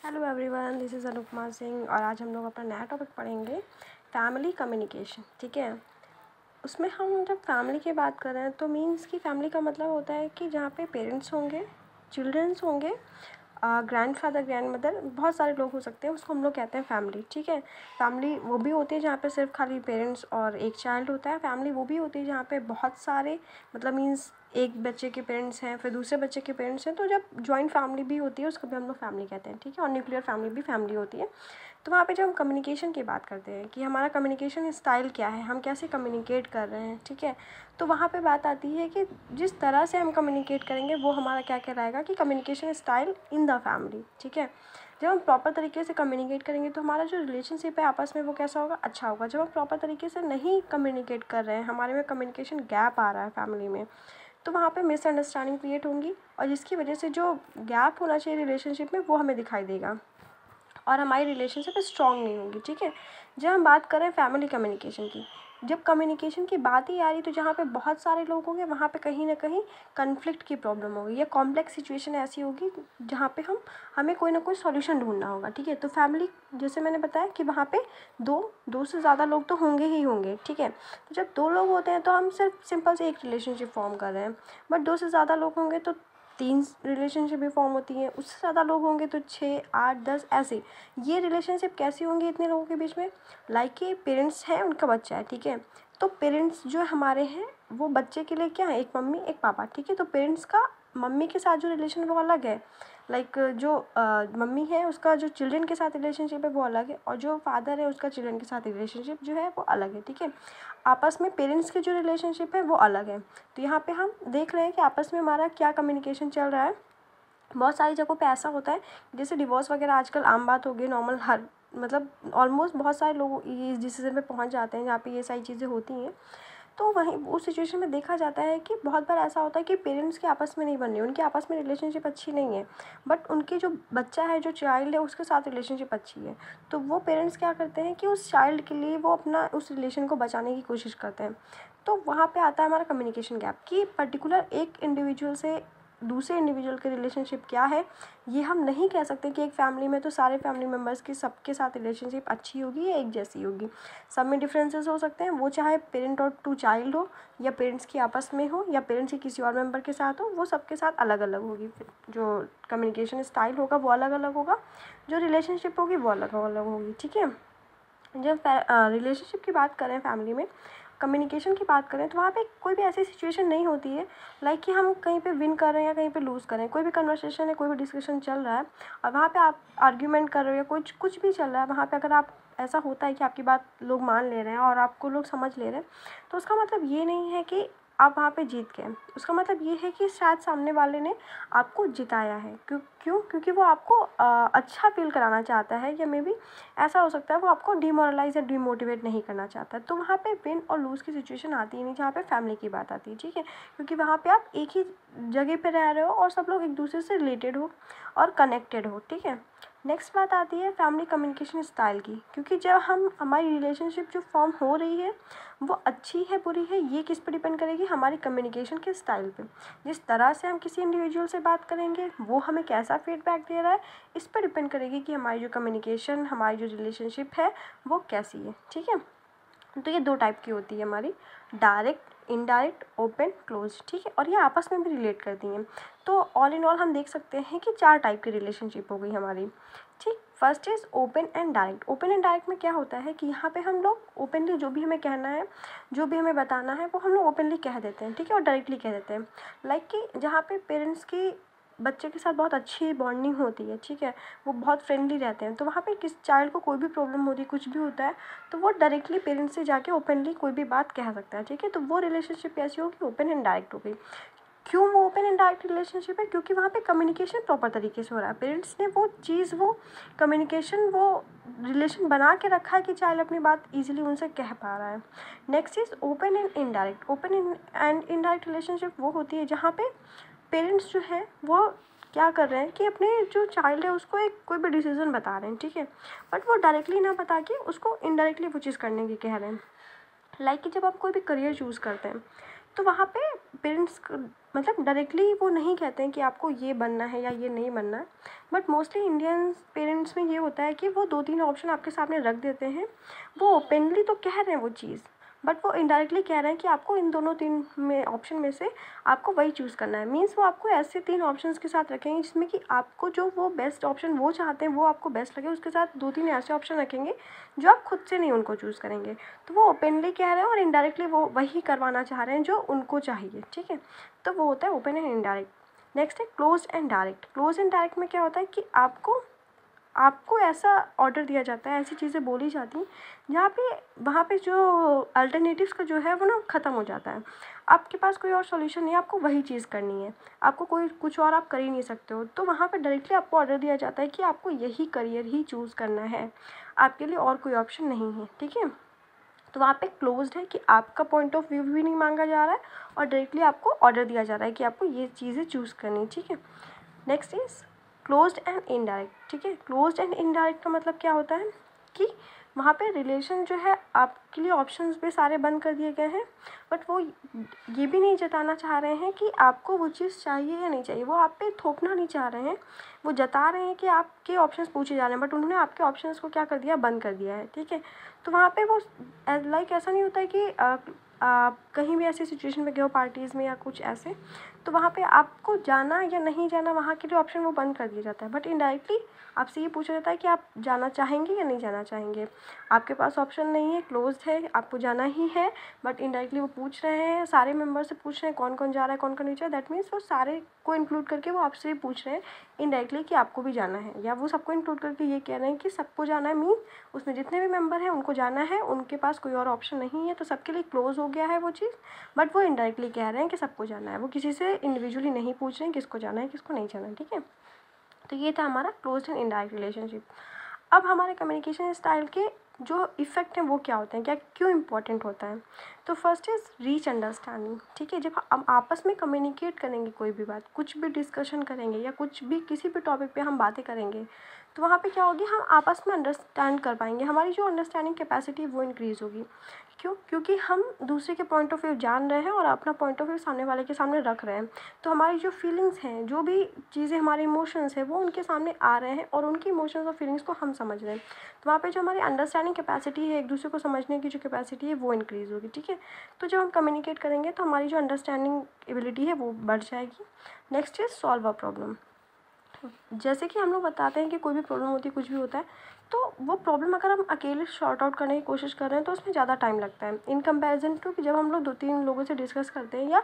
Hello everyone, this is Anupama Singh और आज हम लोग अपना नया टॉपिक पढ़ेंगे फैमिली कम्युनिकेशन। ठीक है, उसमें हम जब फैमिली की बात कर रहे हैं तो मीन्स कि फैमिली का मतलब होता है कि जहाँ पे पेरेंट्स होंगे, चिल्ड्रंस होंगे, ग्रैंडफादर, ग्रैंडमदर, बहुत सारे लोग हो सकते हैं, उसको हम लोग कहते हैं फैमिली। ठीक है, फैमिली वो भी होती है जहाँ पे सिर्फ खाली पेरेंट्स और एक चाइल्ड होता है। फैमिली वो भी होती है जहाँ पे बहुत सारे मतलब मीन्स एक बच्चे के पेरेंट्स हैं, फिर दूसरे बच्चे के पेरेंट्स हैं, तो जब जॉइंट फैमिली भी होती है उसको भी हम लोग फैमिली कहते हैं। ठीक है, और न्यूक्लियर फैमिली भी फैमिली होती है। तो वहाँ पे जब हम कम्युनिकेशन की बात करते हैं कि हमारा कम्युनिकेशन स्टाइल क्या है, हम कैसे कम्युनिकेट कर रहे हैं, ठीक है, तो वहाँ पे बात आती है कि जिस तरह से हम कम्युनिकेट करेंगे वो हमारा क्या कहलाएगा कि communication style in the family. ठीक है, जब हम प्रॉपर तरीके से कम्युनिकेट करेंगे तो हमारा जो रिलेशनशिप है आपस में वो कैसा होगा, अच्छा होगा। जब हम प्रॉपर तरीके से नहीं कम्युनिकेट कर रहे हैं, हमारे में कम्युनिकेशन गैप आ रहा है फैमिली में, तो वहाँ पे मिसअंडरस्टैंडिंग क्रिएट होंगी और जिसकी वजह से जो गैप होना चाहिए रिलेशनशिप में वो हमें दिखाई देगा और हमारी रिलेशनशिप स्ट्रॉन्ग नहीं होगी। ठीक है, जब हम बात करें फैमिली कम्युनिकेशन की, जब कम्युनिकेशन की बात ही आ रही तो जहाँ पे बहुत सारे लोग होंगे वहाँ पे कहीं ना कहीं कन्फ्लिक्ट की प्रॉब्लम होगी या कॉम्प्लेक्स सिचुएशन ऐसी होगी जहाँ पे हमें कोई ना कोई सॉल्यूशन ढूंढना होगा। ठीक है, तो फैमिली जैसे मैंने बताया कि वहाँ पे दो से ज़्यादा लोग तो होंगे ही होंगे। ठीक है, तो जब दो लोग होते हैं तो हम सिर्फ सिंपल से एक रिलेशनशिप फॉर्म कर रहे हैं, बट दो से ज़्यादा लोग होंगे तो 3 रिलेशनशिप भी फॉर्म होती हैं, उससे ज़्यादा लोग होंगे तो 6, 8, 10 ऐसे। ये रिलेशनशिप कैसी होंगी इतने लोगों के बीच में, लाइक कि पेरेंट्स हैं, उनका बच्चा है। ठीक है, तो पेरेंट्स जो हमारे हैं वो बच्चे के लिए क्या है, एक मम्मी एक पापा। ठीक है, तो पेरेंट्स का मम्मी के साथ जो रिलेशन वो अलग है, लाइक जो मम्मी है उसका जो चिल्ड्रन के साथ रिलेशनशिप है वो अलग है और जो फादर है उसका चिल्ड्रन के साथ रिलेशनशिप जो है वो अलग है। ठीक है, आपस में पेरेंट्स के जो रिलेशनशिप है वो अलग है। तो यहाँ पे हम देख रहे हैं कि आपस में हमारा क्या कम्युनिकेशन चल रहा है। बहुत सारी जगहों पे ऐसा होता है, जैसे डिवोर्स वगैरह आजकल आम बात हो गई, नॉर्मल, हर मतलब ऑलमोस्ट बहुत सारे लोग ये इस डिसीजन पे पहुंच जाते हैं जहाँ पे ये सारी चीज़ें होती हैं। तो वहीं उस सिचुएशन में देखा जाता है कि बहुत बार ऐसा होता है कि पेरेंट्स के आपस में नहीं बन रही, उनके आपस में रिलेशनशिप अच्छी नहीं है, बट उनके जो बच्चा है, जो चाइल्ड है, उसके साथ रिलेशनशिप अच्छी है। तो वो पेरेंट्स क्या करते हैं कि उस चाइल्ड के लिए वो अपना उस रिलेशन को बचाने की कोशिश करते हैं। तो वहाँ पे आता है हमारा कम्युनिकेशन गैप कि पर्टिकुलर एक इंडिविजुअल से दूसरे इंडिविजुअल के रिलेशनशिप क्या है। ये हम नहीं कह सकते कि एक फैमिली में तो सारे फैमिली मेम्बर्स की सबके साथ रिलेशनशिप अच्छी होगी या एक जैसी होगी। सब में डिफरेंसेस हो सकते हैं, वो चाहे पेरेंट और टू चाइल्ड हो या पेरेंट्स की आपस में हो या पेरेंट्स की किसी और मेंबर के साथ हो, वो सबके साथ अलग अलग होगी। जो कम्युनिकेशन स्टाइल होगा वो अलग अलग होगा, जो रिलेशनशिप होगी वो अलग अलग होगी। ठीक है, जब रिलेशनशिप की बात करें, फैमिली में कम्युनिकेशन की बात करें, तो वहाँ पे कोई भी ऐसी सिचुएशन नहीं होती है लाइक कि हम कहीं पे विन कर रहे हैं या कहीं पे लूज़ कर रहे हैं। कोई भी कन्वर्सेशन है, कोई भी डिस्कशन चल रहा है और वहाँ पे आप आर्ग्यूमेंट कर रहे हो या कुछ भी चल रहा है, वहाँ पे अगर आप ऐसा होता है कि आपकी बात लोग मान ले रहे हैं और आपको लोग समझ ले रहे हैं, तो उसका मतलब ये नहीं है कि आप वहाँ पे जीत गए। उसका मतलब ये है कि शायद सामने वाले ने आपको जिताया है। क्योंकि वो आपको अच्छा फील कराना चाहता है, या मे बी ऐसा हो सकता है वो आपको डिमोरलाइज या डिमोटिवेट नहीं करना चाहता है। तो वहाँ पे विन और लूज़ की सिचुएशन आती ही नहीं जहाँ पे फैमिली की बात आती है। ठीक है, क्योंकि वहाँ पे आप एक ही जगह पे रह रहे हो और सब लोग एक दूसरे से रिलेटेड हो और कनेक्टेड हो। ठीक है, नेक्स्ट बात आती है फैमिली कम्युनिकेशन स्टाइल की, क्योंकि जब हमारी रिलेशनशिप जो फॉर्म हो रही है वो अच्छी है बुरी है, ये किस पे डिपेंड करेगी, हमारी कम्युनिकेशन के स्टाइल पे। जिस तरह से हम किसी इंडिविजुअल से बात करेंगे वो हमें कैसा फीडबैक दे रहा है, इस पर डिपेंड करेगी कि हमारी जो कम्युनिकेशन, हमारी जो रिलेशनशिप है वो कैसी है। ठीक है, तो ये 2 टाइप की होती है हमारी, डायरेक्ट, इनडायरेक्ट, ओपन, क्लोज। ठीक है, और ये आपस में भी रिलेट करती हैं। तो ऑल इन ऑल हम देख सकते हैं कि 4 टाइप की रिलेशनशिप हो गई हमारी। ठीक, first is open and direct. Open and direct में क्या होता है कि यहाँ पे हम लोग ओपनली जो भी हमें कहना है, जो भी हमें बताना है वो हम लोग ओपनली कह देते हैं। ठीक है, और डायरेक्टली कह देते हैं, लाइक कि जहाँ पे पेरेंट्स की बच्चे के साथ बहुत अच्छी बॉन्डिंग होती है। ठीक है, वो बहुत फ्रेंडली रहते हैं, तो वहाँ पे किस चाइल्ड को कोई भी प्रॉब्लम होती है, कुछ भी होता है, तो वो डायरेक्टली पेरेंट्स से जाके ओपनली कोई भी बात कह सकता है। ठीक है, तो वो रिलेशनशिप कैसी होगी, ओपन एंड डायरेक्ट हो गई। क्यों वो ओपन एंड डायरेक्ट रिलेशनशिप है, क्योंकि वहाँ पे कम्युनिकेशन प्रॉपर तरीके से हो रहा है, पेरेंट्स ने वो चीज़, वो कम्युनिकेशन, वो रिलेशन बना के रखा है कि चाइल्ड अपनी बात ईजिली उनसे कह पा रहा है। Next is open and indirect. Open and indirect relationship वो होती है जहाँ पे पेरेंट्स जो है वो क्या कर रहे हैं कि अपने जो चाइल्ड है उसको एक कोई भी डिसीजन बता रहे हैं। ठीक है, बट वो डायरेक्टली ना बता के उसको इनडायरेक्टली वो चीज़ करने की कह रहे हैं। लाइक कि जब आप कोई भी करियर चूज़ करते हैं तो वहाँ पे पेरेंट्स मतलब डायरेक्टली वो नहीं कहते हैं कि आपको ये बनना है या ये नहीं बनना है, बट मोस्टली इंडियन पेरेंट्स में ये होता है कि वो 2-3 ऑप्शन आपके सामने रख देते हैं। वो ओपनली तो कह रहे हैं वो चीज़, बट वो इनडायरेक्टली कह रहे हैं कि आपको इन दोनों 3 में ऑप्शन में से आपको वही चूज़ करना है। मीन्स वो आपको ऐसे 3 ऑप्शंस के साथ रखेंगे जिसमें कि आपको जो वो बेस्ट ऑप्शन वो चाहते हैं वो आपको बेस्ट लगे, उसके साथ 2-3 ऐसे ऑप्शन रखेंगे जो आप खुद से नहीं उनको चूज़ करेंगे। तो वो ओपनली कह रहे हैं और इनडायरेक्टली वो वही करवाना चाह रहे हैं जो उनको चाहिए, ठीक है। तो वो होता है ओपन एंड इनडायरेक्ट। नेक्स्ट है closed end direct. Closed end direct में क्या होता है कि आपको ऐसा ऑर्डर दिया जाता है, ऐसी चीज़ें बोली जाती हैं जहाँ पे वहाँ पे जो अल्टरनेटिव्स का जो है वो ना ख़त्म हो जाता है। आपके पास कोई और सॉल्यूशन नहीं है, आपको वही चीज़ करनी है, आपको कोई कुछ और आप कर ही नहीं सकते हो। तो वहाँ पे डायरेक्टली आपको ऑर्डर दिया जाता है कि आपको यही करियर ही चूज़ करना है, आपके लिए और कोई ऑप्शन नहीं है, ठीक है। तो वहाँ पे क्लोज्ड है कि आपका पॉइंट ऑफ व्यू भी नहीं मांगा जा रहा है और डायरेक्टली आपको ऑर्डर दिया जा रहा है कि आपको ये चीज़ें चूज़ करनी है, ठीक है। Next is closed end indirect, ठीक है। क्लोज्ड एंड इनडायरेक्ट का मतलब क्या होता है कि वहाँ पे रिलेशन जो है आपके लिए ऑप्शंस भी सारे बंद कर दिए गए हैं, बट वो ये भी नहीं जताना चाह रहे हैं कि आपको वो चीज़ चाहिए या नहीं चाहिए, वो आप पे थोपना नहीं चाह रहे हैं। वो जता रहे हैं कि आपके ऑप्शंस पूछे जा रहे हैं, बट उन्होंने आपके ऑप्शंस को क्या कर दिया, बंद कर दिया है, ठीक है। तो वहाँ पे वो लाइक ऐसा नहीं होता है कि आप कहीं भी ऐसी सिचुएशन में गए हो पार्टीज़ में या कुछ ऐसे, तो वहाँ पे आपको जाना या नहीं जाना वहाँ के लिए ऑप्शन वो बंद कर दिया जाता है, बट इनडायरेक्टली आपसे ये पूछा जाता है कि आप जाना चाहेंगे या नहीं जाना चाहेंगे। आपके पास ऑप्शन नहीं है, क्लोज्ड है, आपको जाना ही है, बट इनडायरेक्टली वो पूछ रहे हैं, सारे मेंबर से पूछ रहे हैं कौन कौन जा रहा है कौन कौन नहीं जा रहा है। दैट मीन्स वो सारे को इंक्लूड करके वो आपसे पूछ रहे हैं इनडायरेक्टली कि आपको भी जाना है, या वो सबको इंक्लूड करके ये कह रहे हैं कि सबको जाना है, मीन उसमें जितने भी मेंबर हैं उनको जाना है, उनके पास कोई और ऑप्शन नहीं है, तो सबके लिए क्लोज हो गया है वो चीज़। बट वो इनडायरेक्टली कह रहे हैं कि सबको जाना है, वो किसी से इंडिविजुअली नहीं पूछ रहे हैं किसको जाना है किसको नहीं जाना है, ठीक है। तो ये था हमारा क्लोज एंड इनडायरेक्ट रिलेशनशिप। अब हमारे कम्युनिकेशन स्टाइल के जो इफ़ेक्ट हैं वो क्या होते हैं, क्या क्यों इम्पोर्टेंट होता है। तो फर्स्ट इज़ रीच अंडरस्टैंडिंग, ठीक है। जब हम आपस में कम्युनिकेट करेंगे, कोई भी बात, कुछ भी डिस्कशन करेंगे या कुछ भी किसी भी टॉपिक पे हम बातें करेंगे, तो वहाँ पे क्या होगी, हम आपस में अंडरस्टैंड कर पाएंगे, हमारी जो अंडरस्टैंडिंग कैपेसिटी है वो इंक्रीज़ होगी। क्यों? क्योंकि हम दूसरे के पॉइंट ऑफ व्यू जान रहे हैं और अपना पॉइंट ऑफ व्यू सामने वाले के सामने रख रहे हैं। तो हमारी जो फीलिंग्स हैं, जो भी चीज़ें, हमारे इमोशंस हैं, वो उनके सामने आ रहे हैं और उनकी इमोशंस और फीलिंग्स को हम समझ रहे हैं। तो वहाँ पे जो हमारी अंडरस्टैंडिंग कैपेसिटी है, एक दूसरे को समझने की जो कैपेसिटी है वो इंक्रीज़ होगी, ठीक है। तो जब हम कम्युनिकेट करेंगे तो हमारी जो अंडरस्टैंडिंग एबिलिटी है वो बढ़ जाएगी। Next is solve a problem. जैसे कि हम लोग बताते हैं कि कोई भी प्रॉब्लम होती है, कुछ भी होता है, तो वो प्रॉब्लम अगर हम अकेले सॉर्ट आउट करने की कोशिश कर रहे हैं तो उसमें ज़्यादा टाइम लगता है इन कंपैरिजन टू कि जब हम लोग 2-3 लोगों से डिस्कस करते हैं, या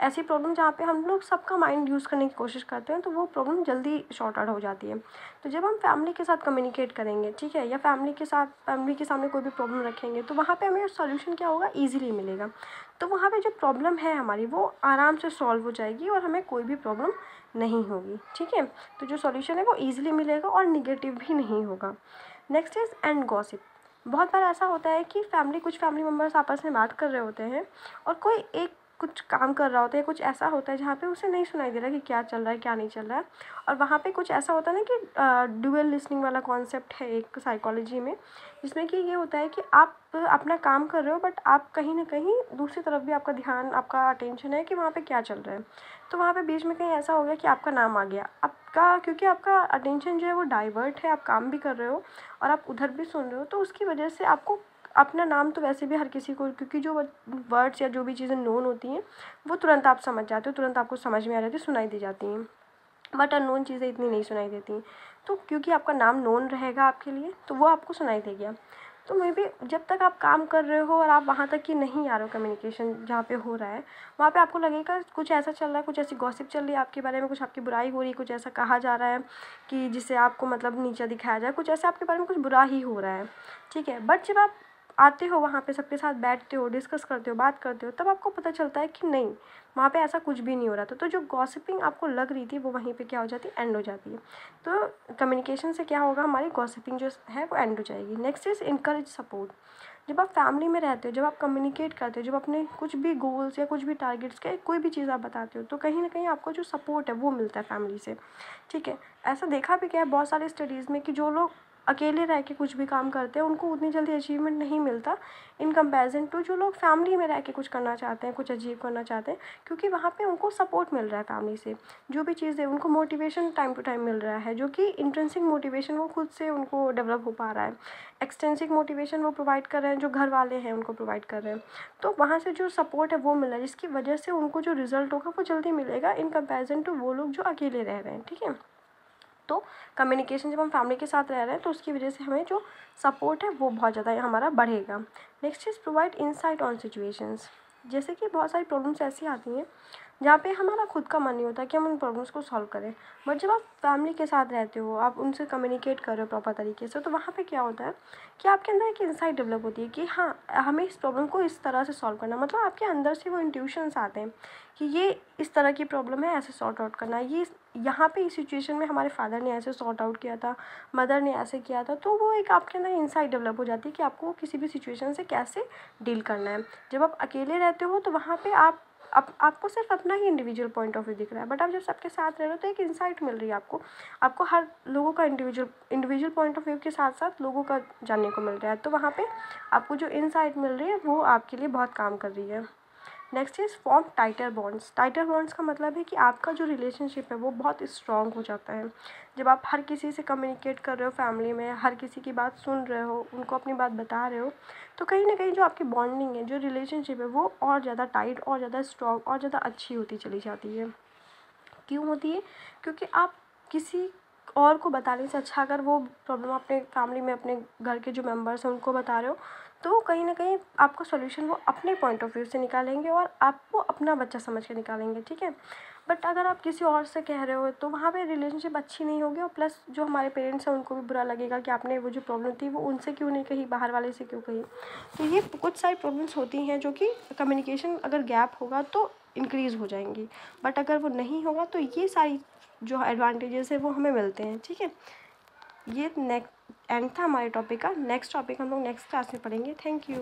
ऐसी प्रॉब्लम जहाँ पे हम लोग सबका माइंड यूज़ करने की कोशिश करते हैं, तो वो प्रॉब्लम जल्दी सॉर्ट आउट हो जाती है। तो जब हम फैमिली के साथ कम्युनिकेट करेंगे, ठीक है, या फैमिली के सामने कोई भी प्रॉब्लम रखेंगे, तो वहाँ पे हमें सॉल्यूशन क्या होगा, ईजिली मिलेगा। तो वहाँ पे जो प्रॉब्लम है हमारी वो आराम से सॉल्व हो जाएगी और हमें कोई भी प्रॉब्लम नहीं होगी, ठीक है। तो जो सॉल्यूशन है वो ईजिली मिलेगा और निगेटिव भी नहीं होगा। Next is and gossip. बहुत बार ऐसा होता है कि कुछ फैमिली मेम्बर्स आपस में बात कर रहे होते हैं और कोई एक कुछ काम कर रहा होता है, कुछ ऐसा होता है जहाँ पे उसे नहीं सुनाई दे रहा कि क्या चल रहा है क्या नहीं चल रहा है। और वहाँ पे कुछ ऐसा होता है ना कि ड्यूअल लिसनिंग वाला कॉन्सेप्ट है एक साइकोलॉजी में, जिसमें कि ये होता है कि आप अपना काम कर रहे हो बट आप कहीं ना कहीं दूसरी तरफ भी आपका ध्यान, आपका अटेंशन है कि वहाँ पे क्या चल रहा है। तो वहाँ पे बीच में कहीं ऐसा हो गया कि आपका नाम आ गया, आपका, क्योंकि आपका अटेंशन जो है वो डाइवर्ट है, आप काम भी कर रहे हो और आप उधर भी सुन रहे हो, तो उसकी वजह से आपको अपना नाम तो वैसे भी हर किसी को, क्योंकि जो वर्ड्स या जो भी चीज़ें नोन होती हैं वो तुरंत आप समझ जाते हो, तुरंत आपको समझ में आ जाती है, सुनाई दी जाती हैं। बट अननोन चीज़ें इतनी नहीं सुनाई देती। तो क्योंकि आपका नाम नोन रहेगा आपके लिए, तो वो आपको सुनाई देगा। तो मे बी जब तक आप काम कर रहे हो और आप वहाँ तक ही नहीं आ रहे हो, कम्युनिकेशन जहाँ पे हो रहा है वहाँ पे आपको लगेगा कुछ ऐसा चल रहा है, कुछ ऐसी गॉसिप चल रही है आपके बारे में, कुछ आपकी बुराई हो रही है, कुछ ऐसा कहा जा रहा है कि जिससे आपको मतलब नीचा दिखाया जाए, कुछ ऐसा आपके बारे में कुछ बुरा ही हो रहा है, ठीक है। बट जब आप आते हो वहाँ पे, सबके साथ बैठते हो, डिस्कस करते हो, बात करते हो, तब आपको पता चलता है कि नहीं, वहाँ पे ऐसा कुछ भी नहीं हो रहा था। तो जो गॉसिपिंग आपको लग रही थी वो वहीं पे क्या हो जाती है, एंड हो जाती है। तो कम्युनिकेशन से क्या होगा, हमारी गॉसिपिंग जो है वो एंड हो जाएगी। Next is encourage support. जब आप फैमिली में रहते हो, जब आप कम्युनिकेट करते हो, जब अपने कुछ भी गोल्स या कुछ भी टारगेट्स के कोई भी चीज़ आप बताते हो, तो कहीं ना कहीं आपको जो सपोर्ट है वो मिलता है फैमिली से, ठीक है। ऐसा देखा भी गया है बहुत सारी स्टडीज़ में कि जो लोग अकेले रह के कुछ भी काम करते हैं उनको उतनी जल्दी अचीवमेंट नहीं मिलता इन कंपैरिजन टू जो लोग फैमिली में रह के कुछ करना चाहते हैं, कुछ अचीव करना चाहते हैं, क्योंकि वहाँ पे उनको सपोर्ट मिल रहा है फैमिली से। जो भी चीज़ें उनको मोटिवेशन टाइम टू टाइम मिल रहा है, जो कि इंट्रिंसिक मोटिवेशन वो खुद से उनको डेवलप हो पा रहा है, एक्सटेंसिक मोटिवेशन वो प्रोवाइड कर रहे हैं, जो घर वाले हैं उनको प्रोवाइड कर रहे हैं। तो वहाँ से जो सपोर्ट है वो मिल रहा है, जिसकी वजह से उनको जो रिजल्ट होगा वो जल्दी मिलेगा इन कंपैरिजन टू वो लोग जो अकेले रह रहे हैं। ठीक है, तो कम्युनिकेशन जब हम फैमिली के साथ रह रहे हैं तो उसकी वजह से हमें जो सपोर्ट है वो बहुत ज़्यादा हमारा बढ़ेगा। Next is provide insight on situations. जैसे कि बहुत सारी प्रॉब्लम्स ऐसी आती हैं जहाँ पे हमारा खुद का मन नहीं होता कि हम उन प्रॉब्लम्स को सॉल्व करें, बट जब आप फैमिली के साथ रहते हो, आप उनसे कम्युनिकेट कर रहे हो प्रॉपर तरीके से, तो वहाँ पे क्या होता है कि आपके अंदर एक इंसाइट डेवलप होती है कि हाँ हमें इस प्रॉब्लम को इस तरह से सॉल्व करना, मतलब आपके अंदर से वो इंट्यूशंस आते हैं कि ये इस तरह की प्रॉब्लम है, ऐसे सॉर्ट आउट करना है, ये यहाँ पे इस सिचुएशन में हमारे फादर ने ऐसे सॉर्ट आउट किया था, मदर ने ऐसे किया था। तो वो एक आपके अंदर इंसाइट डेवलप हो जाती है कि आपको किसी भी सिचुएशन से कैसे डील करना है। जब आप अकेले रहते हो तो वहाँ पे आपको सिर्फ अपना ही इंडिविजुअल पॉइंट ऑफ व्यू दिख रहा है, बट आप जब सबके साथ रह रहे हो तो एक इंसाइट मिल रही है आपको हर लोगों का इंडिविजुअल पॉइंट ऑफ व्यू के साथ साथ लोगों का जानने को मिल रहा है। तो वहाँ पे आपको जो इंसाइट मिल रही है वो आपके लिए बहुत काम कर रही है। Next is form tighter bonds. Tighter bonds का मतलब है कि आपका जो रिलेशनशिप है वो बहुत स्ट्रॉन्ग हो जाता है। जब आप हर किसी से कम्युनिकेट कर रहे हो फैमिली में, हर किसी की बात सुन रहे हो, उनको अपनी बात बता रहे हो, तो कहीं ना कहीं जो आपकी बॉन्डिंग है, जो रिलेशनशिप है, वो और ज़्यादा टाइट, और ज़्यादा स्ट्रॉन्ग, और ज़्यादा अच्छी होती चली जाती है। क्यों होती है? क्योंकि आप किसी और को बताने से अच्छा अगर वो प्रॉब्लम अपने फैमिली में, अपने घर के जो मेंबर्स हैं उनको बता रहे हो, तो कहीं ना कहीं आपका सॉल्यूशन वो अपने पॉइंट ऑफ व्यू से निकालेंगे और आपको अपना बच्चा समझ के निकालेंगे। ठीक है, बट अगर आप किसी और से कह रहे हो तो वहाँ पे रिलेशनशिप अच्छी नहीं होगी, और प्लस जो हमारे पेरेंट्स हैं उनको भी बुरा लगेगा कि आपने वो जो प्रॉब्लम थी वो उनसे क्यों नहीं कही, बाहर वाले से क्यों कही। तो ये कुछ सारी प्रॉब्लम्स होती हैं जो कि कम्युनिकेशन अगर गैप होगा तो इंक्रीज़ हो जाएंगी, बट अगर वो नहीं होगा तो ये सारी जो एडवांटेजेस है वो हमें मिलते हैं। ठीक है, ये नेक्स्ट एंड था हमारे टॉपिक का। नेक्स्ट टॉपिक हम लोग नेक्स्ट क्लास में पढ़ेंगे। Thank you.